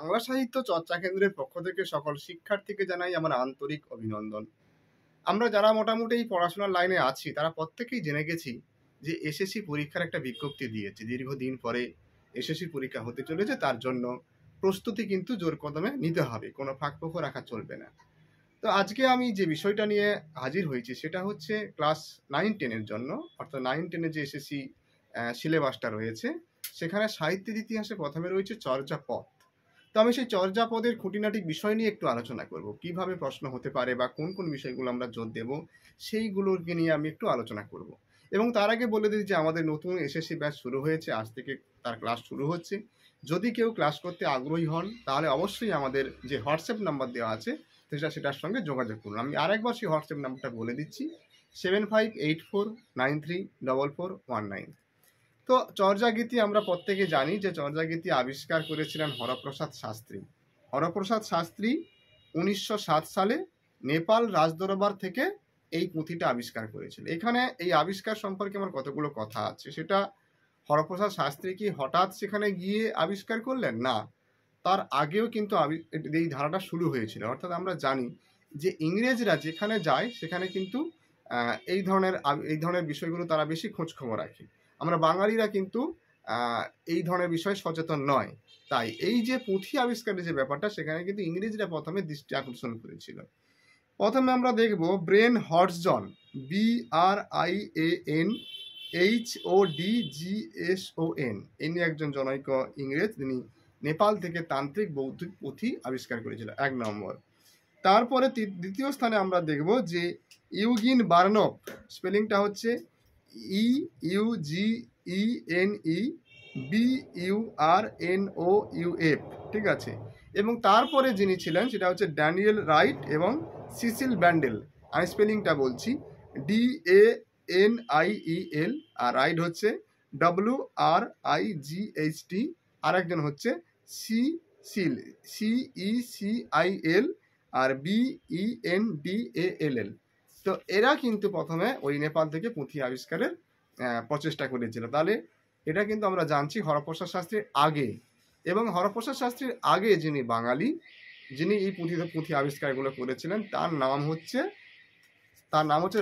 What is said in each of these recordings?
বাংলা সাহিত্য চর্চা কেন্দ্রের পক্ষ থেকে সকল শিক্ষার্থীকে জানাই আমার আন্তরিক অভিনন্দন। আমরা যারা মোটামুটি এই পড়াশোনার লাইনে আছি তারা প্রত্যেকেই জেনে গেছি যে এসএসসি পরীক্ষার একটা বিজ্ঞপ্তি দিয়েছে। দীর্ঘদিন পরে এসএসসি পরীক্ষা হতে চলেছে, তার জন্য প্রস্তুতি কিন্তু জোর কদমে নিতে হবে, কোনো ফাঁকফোকর রাখা চলবে না। তো আজকে আমি যে বিষয়টা নিয়ে হাজির হয়েছি সেটা হচ্ছে ক্লাস 9-10-এর জন্য, অর্থাৎ 9-10-এর যে এসএসসি সিলেবাসটা রয়েছে সেখানে সাহিত্যের ইতিহাসে প্রথমে রয়েছে চর্যাপদ। তো আমি সেই চর্যাপদের খুঁটিনাটি বিষয় নিয়ে একটু আলোচনা করব, কিভাবে প্রশ্ন হতে পারে বা কোন কোন বিষয়গুলো আমরা জোর দেব সেইগুলোকে নিয়ে আমি একটু আলোচনা করব। এবং তার আগে বলে দিই যে আমাদের নতুন এসএসসি ব্যাচ শুরু হয়েছে, আজ থেকে তার ক্লাস শুরু হচ্ছে। যদি কেউ ক্লাস করতে আগ্রহী হন তাহলে অবশ্যই আমাদের যে হোয়াটসঅ্যাপ নাম্বার দেওয়া আছে সেটার সঙ্গে যোগাযোগ করুন। আমি আরেকবার সেই হোয়াটসঅ্যাপ নাম্বারটা বলে দিচ্ছি, 7584934419। তো চর্যাগীতি আমরা প্রত্যেকে জানি যে চর্যাগীতি আবিষ্কার করেছিলেন হরপ্রসাদ শাস্ত্রী। হরপ্রসাদ শাস্ত্রী 1907 সালে নেপাল রাজদরবার থেকে এই পুঁথিটা আবিষ্কার করেছিল। এখানে এই আবিষ্কার সম্পর্কে আমার কতগুলো কথা আছে। সেটা হরপ্রসাদ শাস্ত্রী কি হঠাৎ সেখানে গিয়ে আবিষ্কার করলেন? না, তার আগেও কিন্তু এই ধারাটা শুরু হয়েছিল। অর্থাৎ আমরা জানি যে ইংরেজরা যেখানে যায় সেখানে কিন্তু এই ধরনের বিষয়গুলো তারা বেশি খোঁজ খবর রাখে। আমরা বাঙালিরা কিন্তু এই ধরনের বিষয়ে সচেতন নয়। তাই এই যে পুঁথি আবিষ্কারের যে ব্যাপারটা সেখানে কিন্তু ইংরেজরা প্রথমে দৃষ্টি আকর্ষণ করেছিল। প্রথমে আমরা দেখব ব্রেন হডজন, BRIAN ইনি একজন জনৈক ইংরেজ, তিনি নেপাল থেকে তান্ত্রিক বৌদ্ধিক পুঁথি আবিষ্কার করেছিল, 1 নম্বর। তারপরে দ্বিতীয় স্থানে আমরা দেখব যে ইউগিন বার্নফ, স্পেলিংটা হচ্ছে EUGENEBURNOUF, ঠিক আছে। এবং তারপরে যিনি ছিলেন সেটা হচ্ছে ড্যানিয়েল রাইট এবং সিসিল ব্যান্ডেল। আমি স্পেলিংটা বলছি, DANIEL, আর রাইট হচ্ছে WRIGHT, আরেকজন হচ্ছে CECIL আর BENDALL। তো এরা কিন্তু প্রথমে ওই নেপাল থেকে পুঁথি আবিষ্কারের প্রচেষ্টা করেছিল। তাহলে এটা কিন্তু আমরা জানছি হরপ্রসাদ শাস্ত্রীর আগে। এবং হরপ্রসাদ শাস্ত্রীর আগে যিনি বাঙালি, যিনি এই পুঁথি আবিষ্কারগুলো করেছিলেন তার নাম হচ্ছে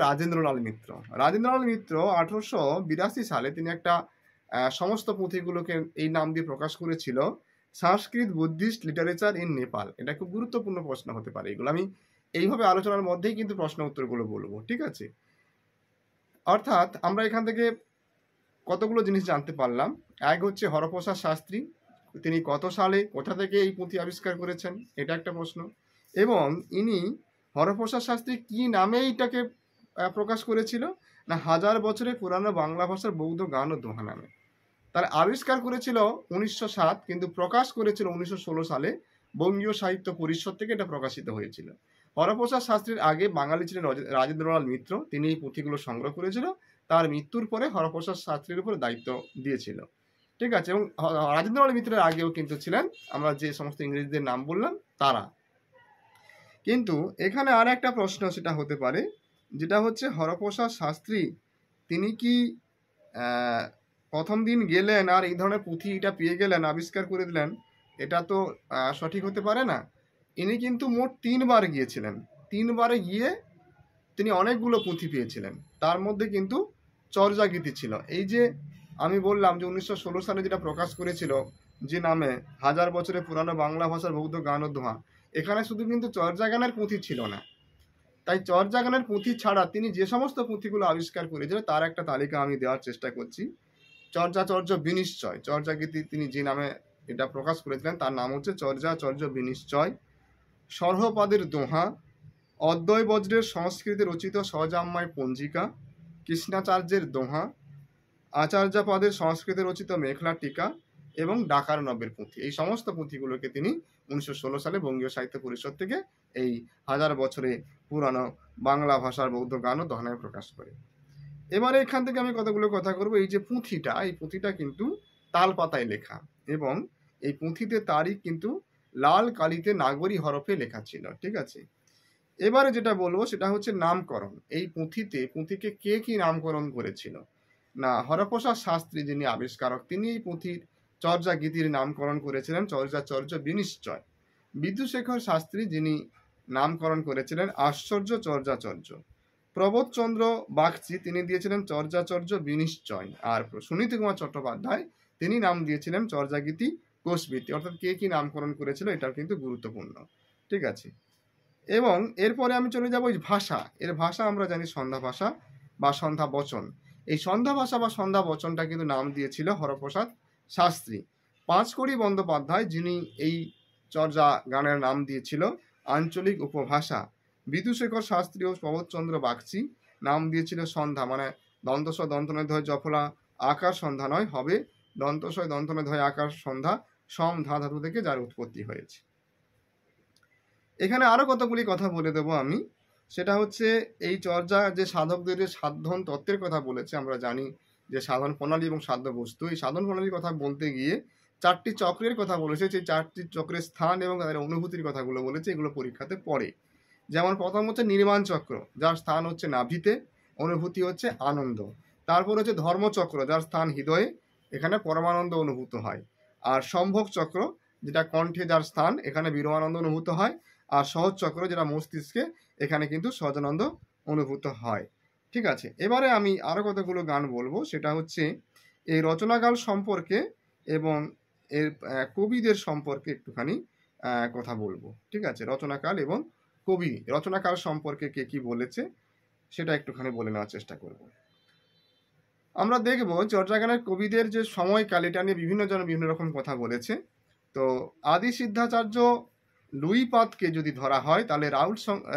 রাজেন্দ্রলাল মিত্র। রাজেন্দ্রলাল মিত্র 1882 সালে তিনি একটা সমস্ত পুঁথিগুলোকে এই নাম দিয়ে প্রকাশ করেছিল, সংস্কৃত বুদ্ধিস্ট লিটারেচার ইন নেপাল। এটা খুব গুরুত্বপূর্ণ প্রশ্ন হতে পারে, এগুলো আমি এইভাবে আলোচনার মধ্যেই কিন্তু প্রশ্ন উত্তরগুলো বলবো, ঠিক আছে। অর্থাৎ আমরা এখান থেকে কতগুলো জিনিস জানতে পারলাম। এক হচ্ছে হরপ্রসাদ শাস্ত্রী, তিনি কত সালে কোথা থেকে এই পুঁথি আবিষ্কার করেছেন, এটা একটা প্রশ্ন। এবং ইনি হরপ্রসাদ শাস্ত্রী কি নামে এইটাকে প্রকাশ করেছিল? না, 1000 বছরের পুরানো বাংলা ভাষার বৌদ্ধ গান ও দোহা নামে। তার আবিষ্কার করেছিল 1907, কিন্তু প্রকাশ করেছিল 1916 সালে বঙ্গীয় সাহিত্য পরিষদ থেকে এটা প্রকাশিত হয়েছিল। হরপ্রসাদ শাস্ত্রীর আগে বাঙালি ছিলেন রাজেন্দ্রলাল মিত্র, তিনি এই পুঁথিগুলো সংগ্রহ করেছিল। তার মৃত্যুর পরে হরপ্রসাদ শাস্ত্রীর উপর দায়িত্ব দিয়েছিল, ঠিক আছে। এবং রাজেন্দ্রলাল মিত্রের আগেও কিন্তু ছিলেন আমরা যে সমস্ত ইংরেজদের নাম বললাম তারা। কিন্তু এখানে আর একটা প্রশ্ন সেটা হতে পারে, যেটা হচ্ছে হরপ্রসাদ শাস্ত্রী তিনি কি প্রথম দিন গেলেন আর এই ধরনের পুঁথিটা পেয়ে গেলেন, আবিষ্কার করে দিলেন? এটা তো সঠিক হতে পারে না। ইনি কিন্তু মোট 3 বার গিয়েছিলেন। 3 বারে গিয়ে তিনি অনেকগুলো পুঁথি পেয়েছিলেন, তার মধ্যে কিন্তু চর্যাগীতি ছিল। এই যে আমি বললাম যে 1916 সালে যেটা প্রকাশ করেছিল যে নামে 1000 বছরের পুরানো বাংলা ভাষার বৌদ্ধ গান ও দোহা, এখানে শুধু কিন্তু চর্যাগানের পুঁথি ছিল না। তাই চর্যাগানের পুঁথি ছাড়া তিনি যে সমস্ত পুঁথিগুলো আবিষ্কার করেছিলেন তার একটা তালিকা আমি দেওয়ার চেষ্টা করছি। চর্যাচর্য বিনিশ্চয়, চর্যাগীতি তিনি যে নামে এটা প্রকাশ করেছিলেন তার নাম হচ্ছে চর্যাচর্য বিনিশ্চয়। সর্হপাদের দোহা, অদ্বয় বজ্রের সংস্কৃতে রচিত সহজাম্যায় পঞ্জিকা, কৃষ্ণাচার্যের দোহা, আচার্যপাদের সংস্কৃতে রচিত মেখলা টিকা এবং ডাকার নবের পুঁথি। এই সমস্ত পুঁথিগুলোকে তিনি 1916 সালে বঙ্গীয় সাহিত্য পরিষদ থেকে এই 1000 বছরে পুরানো বাংলা ভাষার বৌদ্ধ গান ও দোহা নামে প্রকাশ করে। এবারে এখান থেকে আমি কতগুলো কথা করবো। এই যে পুঁথিটা, এই পুঁথিটা কিন্তু তাল পাতায় লেখা এবং এই পুঁথিতে তারিখ কিন্তু লাল কালিতে নাগরী হরফে লেখা ছিল, ঠিক আছে। এবারে যেটা বলবো সেটা হচ্ছে নামকরণ। এই পুঁথিকে কে কি নামকরণ করেছিল? না, হরপ্রসাদ শাস্ত্রী যিনি আবিষ্কারক তিনি এই পুঁথির চর্যা গীতির নামকরণ করেছিলেন চর্যাচর্য বিনিশ্চয়। বিদ্যুশেখর শাস্ত্রী যিনি নামকরণ করেছিলেন আশ্চর্য চর্যাচর্য। প্রবোধচন্দ্র বাগচি তিনি দিয়েছিলেন চর্যাচর্য বিনিশ্চয়। আর সুনীতি কুমার চট্টোপাধ্যায় তিনি নাম দিয়েছিলেন চর্যাগীতি কোষবৃত্তি। অর্থাৎ কে কি নামকরণ করেছিল এটাও কিন্তু গুরুত্বপূর্ণ। ঠিক আছে, এবং এরপরে আমি চলে যাব ভাষা। এর ভাষা আমরা জানি সন্ধ্যা ভাষা বা সন্ধ্যা বচন। এই সন্ধ্যা ভাষা বা সন্ধ্যা বচনটা কিন্তু নাম দিয়েছিল হরপ্রসাদ শাস্ত্রী। পাঁচকড়ি বন্দ্যোপাধ্যায় যিনি এই চর্যা গানের নাম দিয়েছিল আঞ্চলিক উপভাষা। বিদুশেখর শাস্ত্রী ও প্রবোধচন্দ্র বাগচি নাম দিয়েছিল সন্ধ্যা, মানে দন্তস দন্তনে ধয় জফলা আকার সন্ধ্যা নয়, হবে দন্তসয় দন্তনে ধয় আকার সন্ধ্যা, সম ধা ধাতু থেকে যার উৎপত্তি হয়েছে। এখানে আরো কতগুলি কথা বলে দেবো আমি। সেটা হচ্ছে এই চর্যা যে সাধকদের যে সাধন তত্ত্বের কথা বলেছে, আমরা জানি যে সাধন প্রণালী এবং সাধ্য বস্তু, এই সাধন প্রণালীর কথা বলতে গিয়ে চারটি চক্রের কথা বলেছে। সেই চারটি চক্রের স্থান এবং তাদের অনুভূতির কথাগুলো বলেছে, এগুলো পরীক্ষাতে পড়ে। যেমন প্রথম হচ্ছে নির্মাণ চক্র, যার স্থান হচ্ছে নাভিতে, অনুভূতি হচ্ছে আনন্দ। তারপর হচ্ছে ধর্মচক্র, যার স্থান হৃদয়ে, এখানে পরমানন্দ অনুভূত হয়। আর সম্ভোগ চক্র, যেটা কণ্ঠে, যার স্থান, এখানে বিরমানন্দ অনুভূত হয়। আর সহজ চক্র, যেটা মস্তিষ্কে, এখানে কিন্তু সহজানন্দ অনুভূত হয়। ঠিক আছে, এবারে আমি আরো কতগুলো গান বলবো। সেটা হচ্ছে এই রচনাকাল সম্পর্কে এবং এর কবিদের সম্পর্কে একটুখানি কথা বলবো। ঠিক আছে, রচনাকাল এবং কবি, রচনাকাল সম্পর্কে কে কি বলেছে সেটা একটুখানি বলে নেওয়ার চেষ্টা করব। আমরা দেখব চর্যাগানের কবিদের যে সময়কাল, এটা নিয়ে বিভিন্ন জন বিভিন্ন রকম কথা বলেছে। তো আদি সিদ্ধাচার্য লুইপাদকে যদি ধরা হয়, তাহলে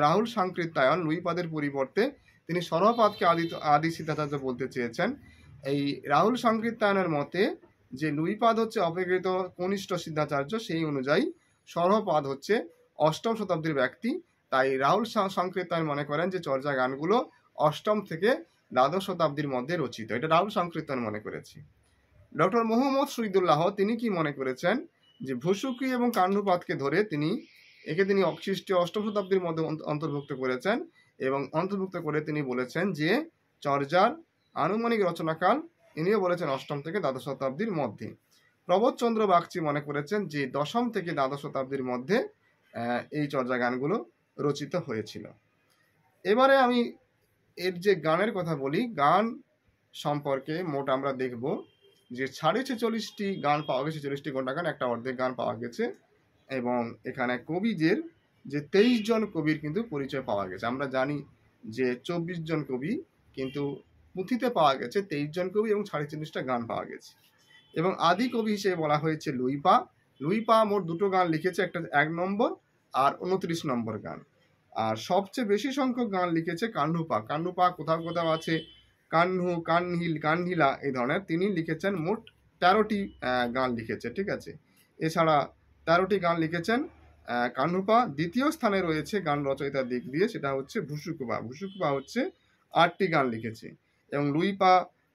রাহুল সাংকৃত্যায়ন লুইপাদের পরিবর্তে তিনি সরহপাদকে আদি সিদ্ধাচার্য বলতে চেয়েছেন। এই রাহুল সাংকৃত্যায়নের মতে যে লুইপাদ হচ্ছে অপেক্ষিত কনিষ্ঠ সিদ্ধাচার্য, সেই অনুযায়ী সরহপাদ হচ্ছে অষ্টম শতাব্দীর ব্যক্তি। তাই রাহুল সাংকৃত্যায়ন মনে করেন যে চর্যা গানগুলো অষ্টম থেকে দ্বাদশ শতাব্দীর মধ্যে রচিত। এটা রাহুল সাংকৃত্যায়ন মনে করেছে। ডক্টর মোহাম্মদ শহীদুল্লাহ তিনি কি মনে করেছেন যে ভুসুকি এবং কান্ডুপাতকে ধরে তিনি খ্রিস্টীয় অষ্টম শতাব্দীর মধ্যে অন্তর্ভুক্ত করেছেন, এবং অন্তর্ভুক্ত করে তিনি বলেছেন যে চর্যার আনুমানিক রচনাকাল ইনিও বলেছেন অষ্টম থেকে দ্বাদশ শতাব্দীর মধ্যে। প্রবোধচন্দ্র বাগচি মনে করেছেন যে দশম থেকে দ্বাদশ শতাব্দীর মধ্যে এই চর্যা গানগুলো রচিত হয়েছিল। এবারে আমি এর যে গানের কথা বলি, গান সম্পর্কে মোট আমরা দেখব যে 46টি গান পাওয়া গেছে, 46টি ঘন্টা গান, একটা অর্ধেক গান পাওয়া গেছে। এবং এখানে কবিদের যে 23 জন কবির কিন্তু পরিচয় পাওয়া গেছে। আমরা জানি যে 24 জন কবি, কিন্তু পুঁথিতে পাওয়া গেছে 23 জন কবি এবং 46টা গান পাওয়া গেছে। এবং আদি কবি হিসেবে বলা হয়েছে লুইপা মোট দুটো গান লিখেছে, একটা 1 নম্বর আর 29 নম্বর গান। আর সবচেয়ে বেশি সংখ্যক গান লিখেছে কান্নুপা কোথাও কোথাও আছে কান্নু, কানহিলা এই ধরনের, তিনি লিখেছেন মোট 13টি গান লিখেছে। ঠিক আছে, এছাড়া 13টি গান লিখেছেন কান্নুপা। দ্বিতীয় স্থানে রয়েছে গান রচয়িতার দিক দিয়ে, সেটা হচ্ছে ভুসুকুপা হচ্ছে 8টি গান লিখেছে, এবং লুইপা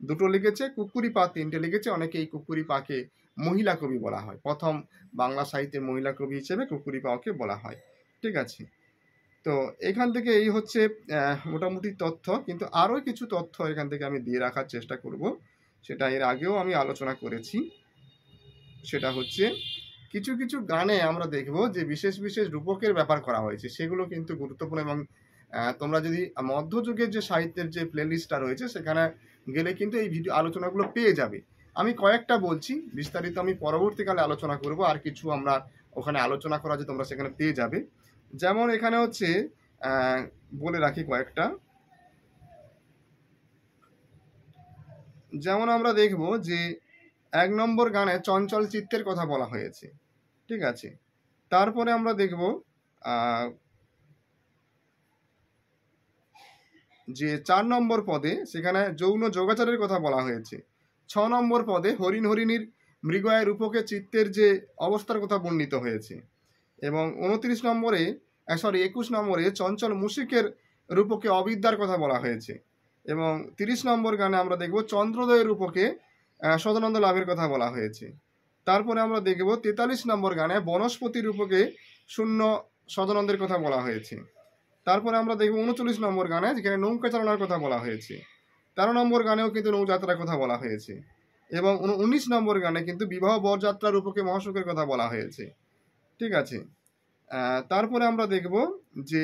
2টো লিখেছে, কুকুরিপা 3টে লিখেছে। অনেকে এই কুকুরিপাকে মহিলা কবি বলা হয়, প্রথম বাংলা সাহিত্যের মহিলা কবি হিসেবে কুকুরিপাকে বলা হয়। ঠিক আছে, তো এখান থেকে এই হচ্ছে মোটামুটি তথ্য, কিন্তু আরও কিছু তথ্য এখান থেকে আমি দিয়ে রাখার চেষ্টা করব। সেটা এর আগেও আমি আলোচনা করেছি। সেটা হচ্ছে কিছু কিছু গানে আমরা দেখব যে বিশেষ বিশেষ রূপকের ব্যাপার করা হয়েছে, সেগুলো কিন্তু গুরুত্বপূর্ণ। এবং তোমরা যদি মধ্যযুগের যে সাহিত্যের যে প্লেলিস্টটা রয়েছে সেখানে গেলে কিন্তু এই ভিডিও আলোচনাগুলো পেয়ে যাবে। আমি কয়েকটা বলছি, বিস্তারিত আমি পরবর্তীকালে আলোচনা করব। আর কিছু আমরা ওখানে আলোচনা করা যে তোমরা সেখানে পেয়ে যাবে। যেমন এখানে হচ্ছে বলে রাখি কয়েকটা, যেমন আমরা দেখব যে 1 নম্বর গানে চঞ্চল চিত্তের কথা বলা হয়েছে। ঠিক আছে, তারপরে আমরা দেখব যে 4 নম্বর পদে সেখানে যৌন যোগাচারের কথা বলা হয়েছে। 6 নম্বর পদে হরিণীর মৃগয়া রূপকে চিত্তের যে অবস্থার কথা বর্ণিত হয়েছে। এবং 29 নম্বরে 21 নম্বরে চঞ্চল মুশিকের রূপকে অবিদ্যার কথা বলা হয়েছে। এবং 30 নম্বর গানে আমরা দেখব চন্দ্রোদয়ের রূপকে সদানন্দ লাভের কথা বলা হয়েছে। তারপরে আমরা দেখব 43 নম্বর গানে বনস্পতির রূপকে শূন্য সদানন্দের কথা বলা হয়েছে। তারপরে আমরা দেখব 39 নম্বর গানে যেখানে নৌকা চালনার কথা বলা হয়েছে। 13 নম্বর গানেও কিন্তু নৌযাত্রার কথা বলা হয়েছে। এবং 19 নম্বর গানে কিন্তু বিবাহ বরযাত্রা রূপকে মহাসুখের কথা বলা হয়েছে। ঠিক আছে। তারপরে আমরা দেখব যে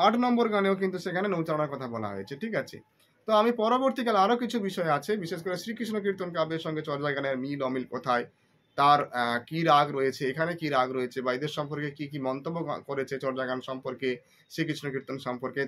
8 নম্বর গানেও কিন্তু সেখানে নৌচালনার কথা বলা হয়েছে। ঠিক আছে। তো আমি পরবর্তীকালে আরো কিছু বিষয় আছে, বিশেষ করে শ্রীকৃষ্ণ কীর্তন কাব্যের সঙ্গে চর্যা গানের মিল অমিল কোথায়, তার কি রাগ রয়েছে, এখানে কি রাগ রয়েছে, বা এদের সম্পর্কে কি কি মন্তব্য করেছে চর্যা গান সম্পর্কে, শ্রীকৃষ্ণ কীর্তন সম্পর্কে।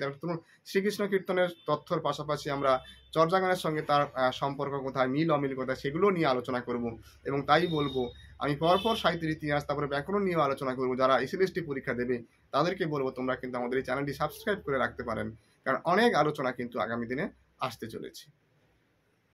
শ্রীকৃষ্ণ কীর্তনের তথ্যর পাশাপাশি আমরা চর্যা গানের সঙ্গে তার সম্পর্ক কোথায়, মিল অমিল কোথায়, সেগুলো নিয়ে আলোচনা করব। এবং তাই বলবো, আমি পরপর সাহিত্যের ইতিহাস, তারপরে ব্যাকরণ নিয়েও আলোচনা করব। যারা এসএলএসটি পরীক্ষা দেবে তাদেরকে বলবো তোমরা কিন্তু আমাদের এই চ্যানেলটি সাবস্ক্রাইব করে রাখতে পারেন, কারণ অনেক আলোচনা কিন্তু আগামী দিনে আসতে চলেছে।